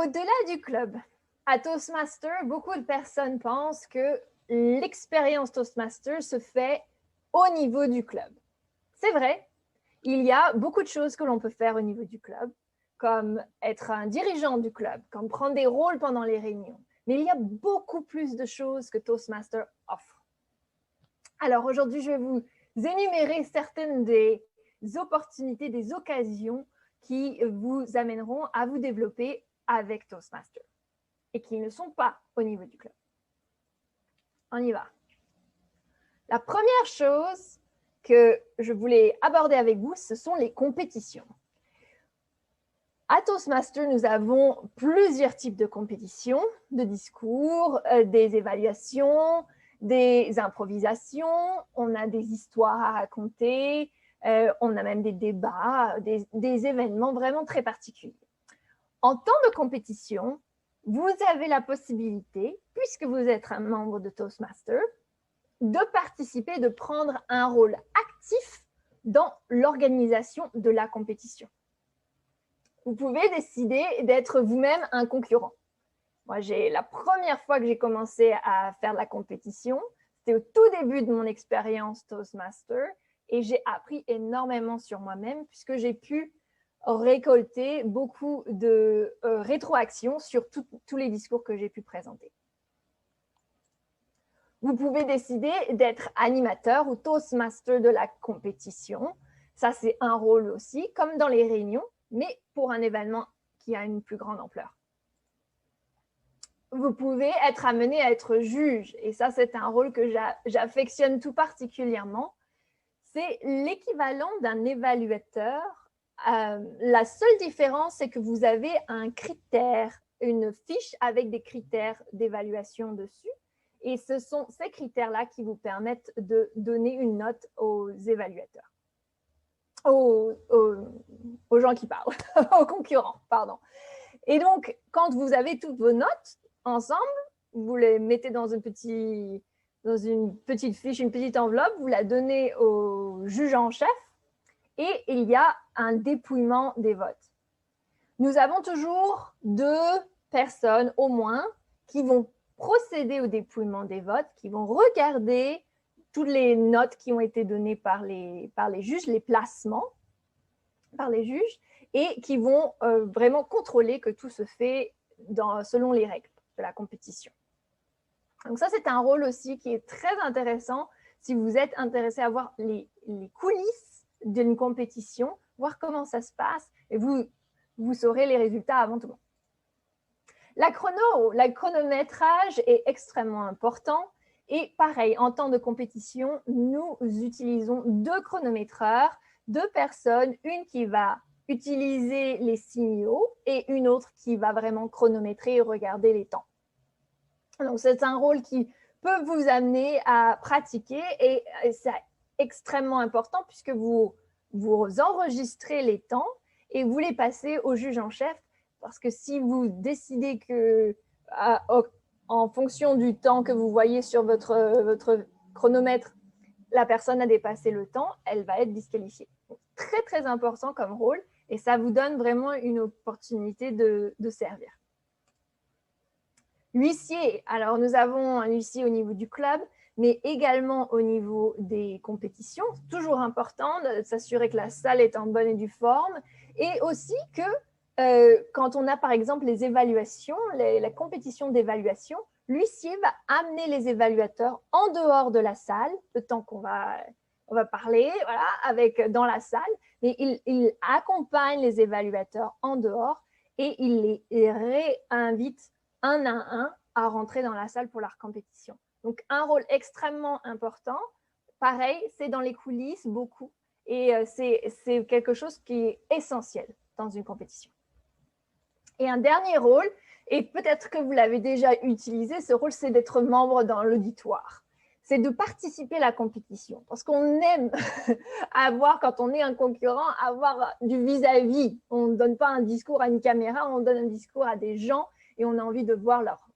Au-delà du club, à Toastmaster, beaucoup de personnes pensent que l'expérience Toastmaster se fait au niveau du club. C'est vrai, il y a beaucoup de choses que l'on peut faire au niveau du club, comme être un dirigeant du club, comme prendre des rôles pendant les réunions. Mais il y a beaucoup plus de choses que Toastmaster offre. Alors aujourd'hui, je vais vous énumérer certaines des opportunités, des occasions qui vous amèneront à vous développer avec Toastmaster et qui ne sont pas au niveau du club. On y va. La première chose que je voulais aborder avec vous, ce sont les compétitions. À Toastmaster, nous avons plusieurs types de compétitions, de discours, des évaluations, des improvisations, on a des histoires à raconter, on a même des débats, des événements vraiment très particuliers. En temps de compétition, vous avez la possibilité, puisque vous êtes un membre de Toastmaster, de participer, de prendre un rôle actif dans l'organisation de la compétition. Vous pouvez décider d'être vous-même un concurrent. Moi, la première fois que j'ai commencé à faire de la compétition, c'était au tout début de mon expérience Toastmaster et j'ai appris énormément sur moi-même puisque j'ai pu récolter beaucoup de rétroactions sur tous les discours que j'ai pu présenter. Vous pouvez décider d'être animateur ou Toastmaster de la compétition. Ça, c'est un rôle aussi, comme dans les réunions, mais pour un événement qui a une plus grande ampleur. Vous pouvez être amené à être juge, et ça, c'est un rôle que j'affectionne tout particulièrement. C'est l'équivalent d'un évaluateur. La seule différence, c'est que vous avez un critère, une fiche avec des critères d'évaluation dessus, et ce sont ces critères-là qui vous permettent de donner une note aux évaluateurs, aux gens qui parlent, aux concurrents, pardon. Et donc, quand vous avez toutes vos notes ensemble, vous les mettez dans une petite fiche, une petite enveloppe, vous la donnez au juge en chef et il y a un dépouillement des votes. Nous avons toujours 2 personnes au moins qui vont procéder au dépouillement des votes, qui vont regarder toutes les notes qui ont été données par les juges, les placements par les juges, et qui vont vraiment contrôler que tout se fait selon les règles de la compétition. Donc ça, c'est un rôle aussi qui est très intéressant si vous êtes intéressé à voir les coulisses d'une compétition, voir comment ça se passe, et vous saurez les résultats avant tout le monde. Le chronométrage est extrêmement important. Et pareil, en temps de compétition, nous utilisons 2 chronométreurs, 2 personnes, une qui va utiliser les signaux et une autre qui va vraiment chronométrer et regarder les temps. Donc, c'est un rôle qui peut vous amener à pratiquer et c'est extrêmement important puisque vous enregistrez les temps et vous les passez au juge en chef parce que si vous décidez que en fonction du temps que vous voyez sur votre chronomètre, la personne a dépassé le temps, elle va être disqualifiée. Donc, très, très important comme rôle et ça vous donne vraiment une opportunité de servir. L'huissier, alors nous avons un huissier au niveau du club, mais également au niveau des compétitions. Toujours important de s'assurer que la salle est en bonne et due forme et aussi que quand on a par exemple les évaluations, la compétition d'évaluation, l'huissier va amener les évaluateurs en dehors de la salle, le temps qu'on va parler dans la salle, mais il accompagne les évaluateurs en dehors et il les réinvite un à un à rentrer dans la salle pour leur compétition. Donc, un rôle extrêmement important. Pareil, c'est dans les coulisses beaucoup et c'est quelque chose qui est essentiel dans une compétition. Et un dernier rôle, et peut-être que vous l'avez déjà utilisé, ce rôle, c'est d'être membre dans l'auditoire. C'est de participer à la compétition. Parce qu'on aime avoir, quand on est un concurrent, avoir du vis-à-vis. On ne donne pas un discours à une caméra, on donne un discours à des gens et on a envie de voir leur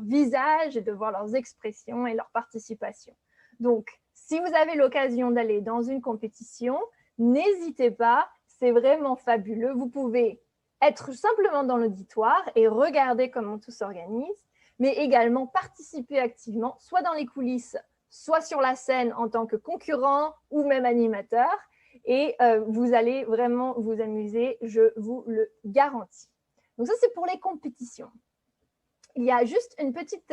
visage et de voir leurs expressions et leur participation. Donc, si vous avez l'occasion d'aller dans une compétition, n'hésitez pas, c'est vraiment fabuleux. Vous pouvez être simplement dans l'auditoire et regarder comment tout s'organise, mais également participer activement, soit dans les coulisses, soit sur la scène en tant que concurrent ou même animateur. Et vous allez vraiment vous amuser, je vous le garantis. Donc ça, c'est pour les compétitions. Il y a juste une petite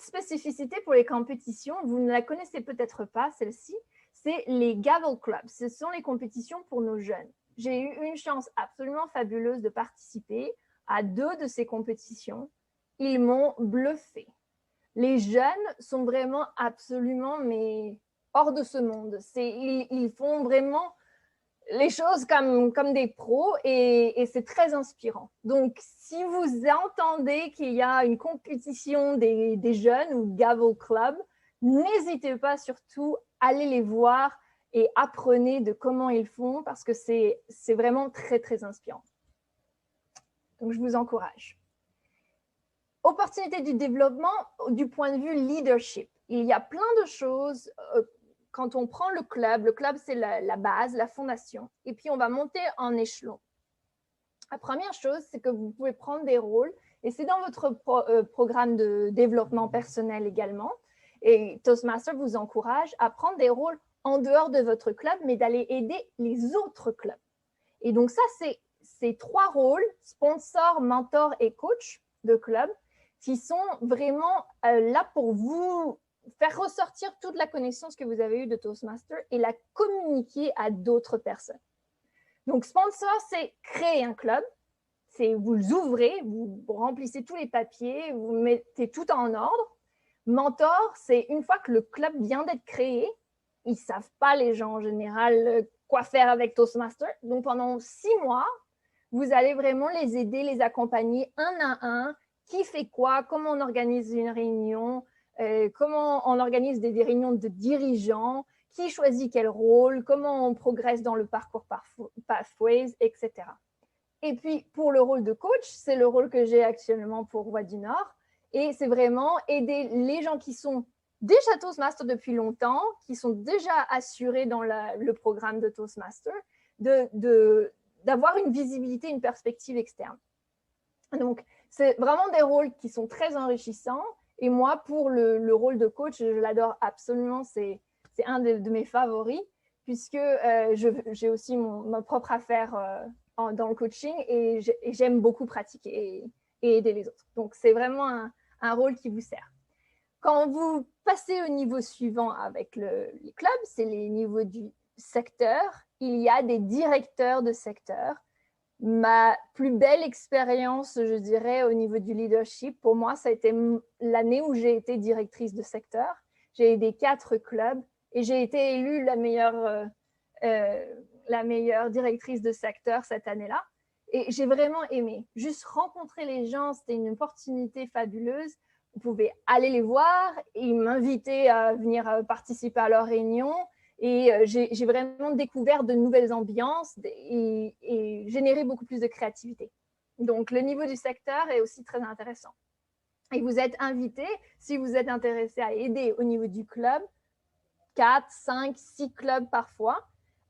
spécificité pour les compétitions. Vous ne la connaissez peut-être pas, celle-ci. C'est les Gavel Clubs. Ce sont les compétitions pour nos jeunes. J'ai eu une chance absolument fabuleuse de participer à 2 de ces compétitions. Ils m'ont bluffé. Les jeunes sont vraiment absolument hors de ce monde. Ils font vraiment les choses comme des pros et c'est très inspirant. Donc, si vous entendez qu'il y a une compétition des jeunes ou Gavel Club, n'hésitez pas surtout à aller les voir et apprenez de comment ils font parce que c'est vraiment très, très inspirant. Donc, je vous encourage. Opportunité du développement du point de vue leadership. Il y a plein de choses quand on prend le club c'est la base, la fondation, et puis on va monter en échelon. La première chose, c'est que vous pouvez prendre des rôles, et c'est dans votre programme de développement personnel également, et Toastmasters vous encourage à prendre des rôles en dehors de votre club, mais d'aller aider les autres clubs. Et donc ça, c'est ces 3 rôles, sponsor, mentor et coach de club, qui sont vraiment là pour vous faire ressortir toute la connaissance que vous avez eue de Toastmaster et la communiquer à d'autres personnes. Donc, sponsor, c'est créer un club. Vous ouvrez, vous remplissez tous les papiers, vous mettez tout en ordre. Mentor, c'est une fois que le club vient d'être créé, ils ne savent pas, les gens en général, quoi faire avec Toastmaster. Donc, pendant 6 mois, vous allez vraiment les aider, les accompagner un à un. Qui fait quoi? Comment on organise une réunion? Comment on organise des réunions de dirigeants? Qui choisit quel rôle? Comment on progresse dans le parcours Pathways, etc. Et puis, pour le rôle de coach, c'est le rôle que j'ai actuellement pour Voix du Nord. Et c'est vraiment aider les gens qui sont déjà Toastmasters depuis longtemps, qui sont déjà assurés dans le programme de Toastmasters, d'avoir une visibilité, une perspective externe. Donc, c'est vraiment des rôles qui sont très enrichissants. Et moi, pour le rôle de coach, je l'adore absolument. C'est un de mes favoris, puisque j'ai aussi ma propre affaire dans le coaching et j'aime beaucoup pratiquer et aider les autres. Donc, c'est vraiment un rôle qui vous sert. Quand vous passez au niveau suivant avec les clubs, c'est les niveaux du secteur. Il y a des directeurs de secteur. Ma plus belle expérience, je dirais, au niveau du leadership, pour moi, ça a été l'année où j'ai été directrice de secteur. J'ai aidé 4 clubs et j'ai été élue la meilleure directrice de secteur cette année-là. Et j'ai vraiment aimé. Juste rencontrer les gens, c'était une opportunité fabuleuse. Vous pouvez aller les voir et m'inviter à venir participer à leurs réunions. Et j'ai vraiment découvert de nouvelles ambiances et généré beaucoup plus de créativité. Donc, le niveau du secteur est aussi très intéressant. Et vous êtes invité, si vous êtes intéressé à aider au niveau du club, 4, 5, 6 clubs parfois.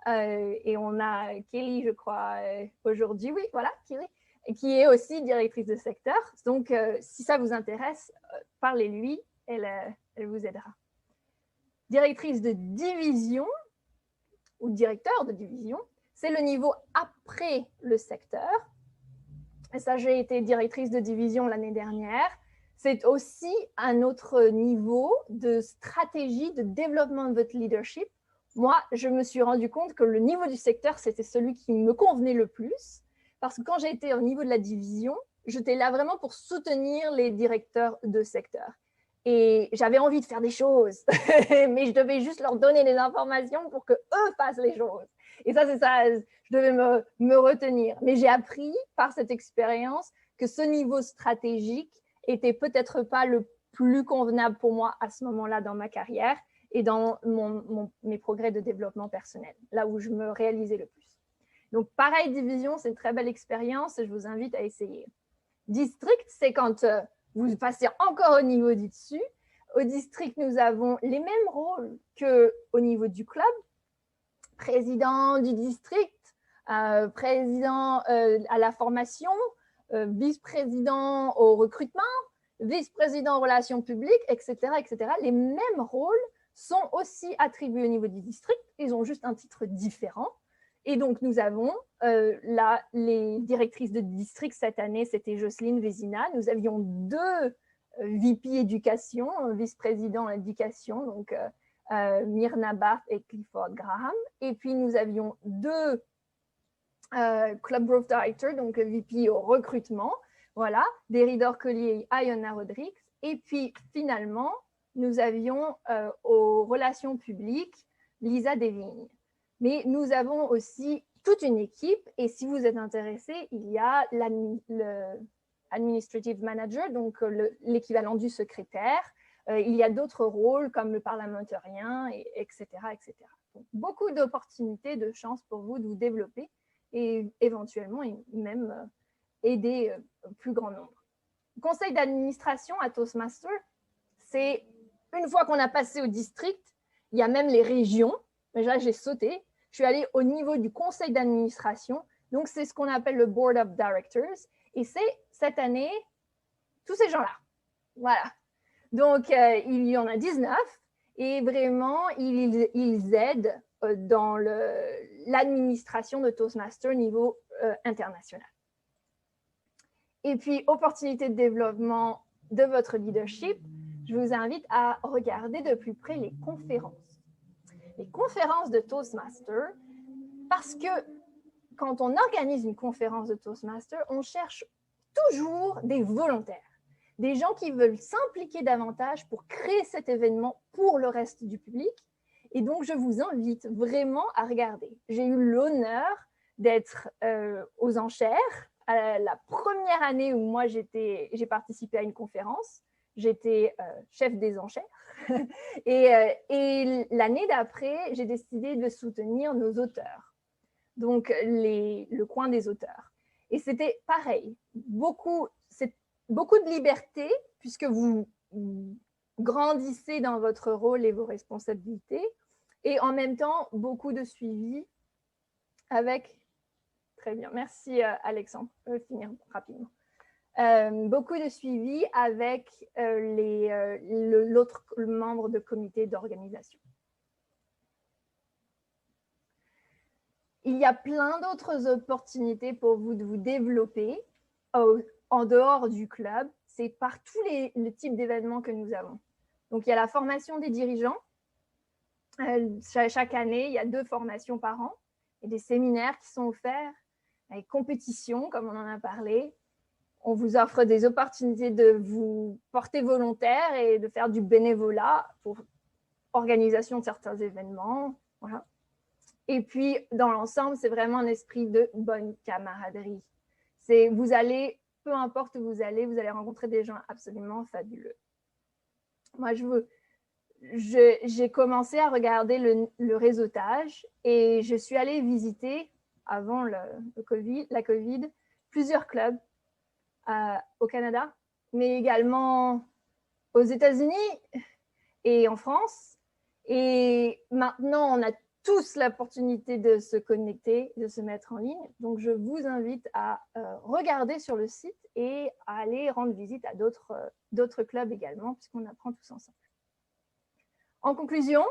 Et on a Kelly, je crois, aujourd'hui. Oui, voilà, Kelly, qui est aussi directrice de secteur. Donc, si ça vous intéresse, parlez-lui, elle vous aidera. Directrice de division ou directeur de division, c'est le niveau après le secteur. Et ça, j'ai été directrice de division l'année dernière. C'est aussi un autre niveau de stratégie de développement de votre leadership. Moi, je me suis rendu compte que le niveau du secteur, c'était celui qui me convenait le plus. Parce que quand j'ai été au niveau de la division, j'étais là vraiment pour soutenir les directeurs de secteur. Et j'avais envie de faire des choses, mais je devais juste leur donner des informations pour qu'eux fassent les choses. Et ça, c'est ça, je devais me retenir. Mais j'ai appris par cette expérience que ce niveau stratégique était peut-être pas le plus convenable pour moi à ce moment-là dans ma carrière et dans mes progrès de développement personnel, là où je me réalisais le plus. Donc, pareil, division, c'est une très belle expérience et je vous invite à essayer. District, c'est quand vous passez encore au niveau du dessus. Au district, nous avons les mêmes rôles qu'au niveau du club. Président du district, président à la formation, vice-président au recrutement, vice-président aux relations publiques, etc., etc. Les mêmes rôles sont aussi attribués au niveau du district. Ils ont juste un titre différent. Et donc, nous avons là les directrices de district cette année, c'était Jocelyne Vézina. Nous avions 2 VP éducation, vice-président éducation, donc Myrna Barth et Clifford Graham. Et puis, nous avions 2 Club Growth Director, donc VP au recrutement, voilà, Deridor Collier et Iona Rodrigues. Et puis, finalement, nous avions aux relations publiques Lisa Devine. Mais nous avons aussi toute une équipe, et si vous êtes intéressé, il y a l'administrative manager, donc l'équivalent du secrétaire. Il y a d'autres rôles comme le parlementarien, etc., etc. Donc, beaucoup d'opportunités, de chances pour vous de vous développer et éventuellement même aider plus grand nombre. Conseil d'administration à Toastmasters, c'est une fois qu'on a passé au district, il y a même les régions. Mais là, j'ai sauté. Je suis allée au niveau du conseil d'administration. Donc, c'est ce qu'on appelle le Board of Directors. Et c'est cette année, tous ces gens-là. Voilà. Donc, il y en a 19. Et vraiment, ils aident dans l'administration de Toastmasters au niveau international. Et puis, opportunité de développement de votre leadership, je vous invite à regarder de plus près les conférences. Les conférences de Toastmasters, parce que quand on organise une conférence de Toastmasters, on cherche toujours des volontaires, des gens qui veulent s'impliquer davantage pour créer cet événement pour le reste du public. Et donc, je vous invite vraiment à regarder. J'ai eu l'honneur d'être aux enchères la première année où moi j'ai participé à une conférence. J'étais chef des enchères. et l'année d'après, j'ai décidé de soutenir nos auteurs. Donc, le coin des auteurs. Et c'était pareil. Beaucoup de liberté, puisque vous grandissez dans votre rôle et vos responsabilités. Et en même temps, beaucoup de suivi avec... Très bien, merci Alexandre. Je vais finir rapidement. Beaucoup de suivi avec l'autre membre de comité d'organisation. Il y a plein d'autres opportunités pour vous de vous développer en dehors du club. C'est par tous les types d'événements que nous avons. Donc, il y a la formation des dirigeants. Chaque année, il y a 2 formations par an. Il y a des séminaires qui sont offerts, avec compétition, comme on en a parlé. On vous offre des opportunités de vous porter volontaire et de faire du bénévolat pour organisation de certains événements. Voilà. Et puis, dans l'ensemble, c'est vraiment un esprit de bonne camaraderie. Vous allez, peu importe où vous allez rencontrer des gens absolument fabuleux. Moi, j'ai commencé à regarder le réseautage et je suis allée visiter, avant la COVID, plusieurs clubs au Canada, mais également aux États-Unis et en France. Et maintenant, on a tous l'opportunité de se connecter, de se mettre en ligne. Donc, je vous invite à regarder sur le site et à aller rendre visite à d'autres clubs également, puisqu'on apprend tous ensemble. En conclusion,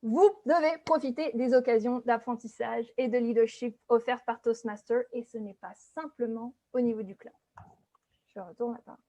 vous devez profiter des occasions d'apprentissage et de leadership offertes par Toastmasters, et ce n'est pas simplement au niveau du club. Je retourne la parole.